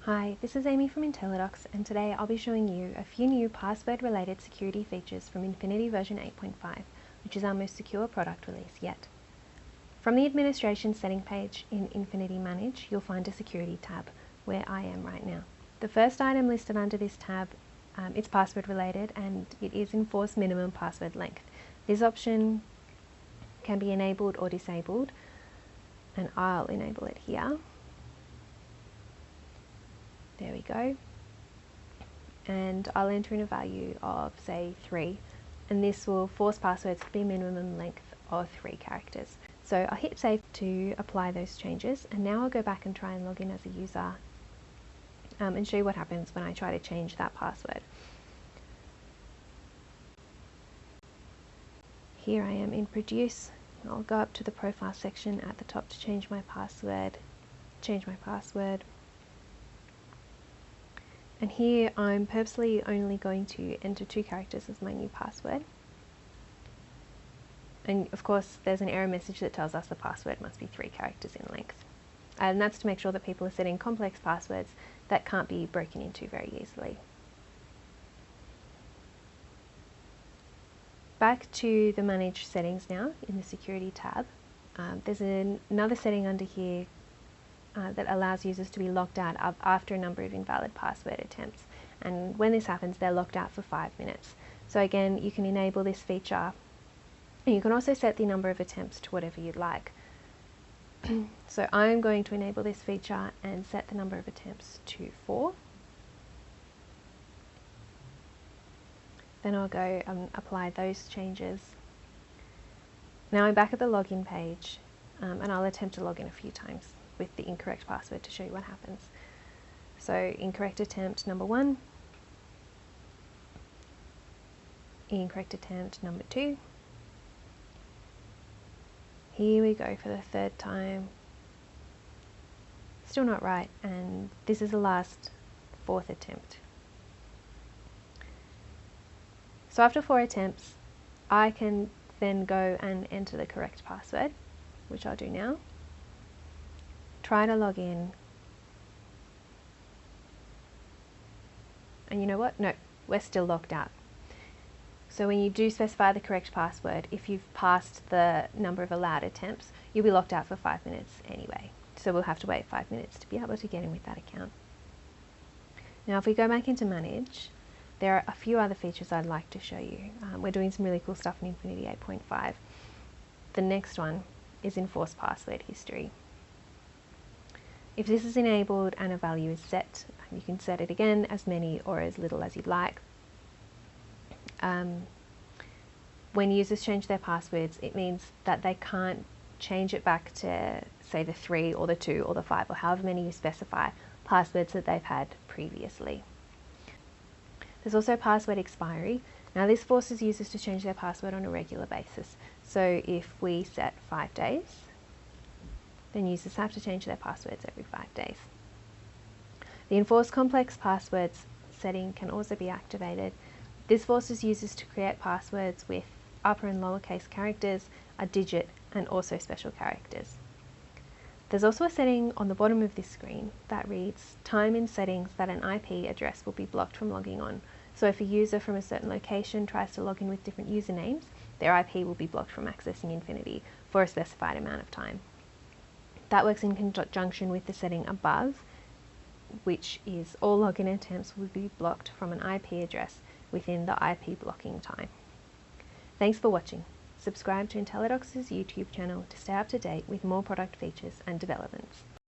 Hi, this is Amy from Intelledox, and today I'll be showing you a few new password-related security features from Infiniti version 8.5, which is our most secure product release yet. From the administration setting page in Infiniti Manage, you'll find a security tab, where I am right now. The first item listed under this tab, it's password-related, and it is enforce minimum password length. This option can be enabled or disabled, and I'll enable it here. There we go. And I'll enter in a value of, say, 3, and this will force passwords to be a minimum length of 3 characters. So I'll hit save to apply those changes, and now I'll go back and try and log in as a user and show you what happens when I try to change that password. Here I am in Produce. I'll go up to the profile section at the top to change my password. And here I'm purposely only going to enter 2 characters as my new password. And of course there's an error message that tells us the password must be 3 characters in length. And that's to make sure that people are setting complex passwords that can't be broken into very easily. Back to the Manage settings now in the Security tab. There's another setting under here that allows users to be locked out after a number of invalid password attempts, and when this happens they're locked out for 5 minutes. So again, you can enable this feature, and you can also set the number of attempts to whatever you'd like. So I'm going to enable this feature and set the number of attempts to 4. Then I'll go and apply those changes. Now I'm back at the login page, and I'll attempt to log in a few times with the incorrect password to show you what happens. So incorrect attempt number 1, incorrect attempt number 2. Here we go for the 3rd time. Still not right, and this is the last 4th attempt. So after 4 attempts, I can then go and enter the correct password, which I'll do now. Try to log in, and you know what? No, we're still locked out. So when you do specify the correct password, if you've passed the number of allowed attempts, you'll be locked out for 5 minutes anyway. So we'll have to wait 5 minutes to be able to get in with that account. Now if we go back into Manage, there are a few other features I'd like to show you. We're doing some really cool stuff in Infiniti 8.5. The next one is Enforce Password History. If this is enabled and a value is set, you can set it again as many or as little as you'd like. When users change their passwords, it means that they can't change it back to, say, the 3 or the 2 or the 5 or however many you specify passwords that they've had previously. There's also password expiry. Now this forces users to change their password on a regular basis. So if we set 5 days, then users have to change their passwords every 5 days. The Enforce Complex Passwords setting can also be activated. This forces users to create passwords with upper and lowercase characters, a digit, and also special characters. There's also a setting on the bottom of this screen that reads, time in settings that an IP address will be blocked from logging on. So if a user from a certain location tries to log in with different usernames, their IP will be blocked from accessing Infiniti for a specified amount of time. That works in conjunction with the setting above, which is all login attempts will be blocked from an IP address within the IP blocking time. Thanks for watching. Subscribe to Intelledox's YouTube channel to stay up to date with more product features and developments.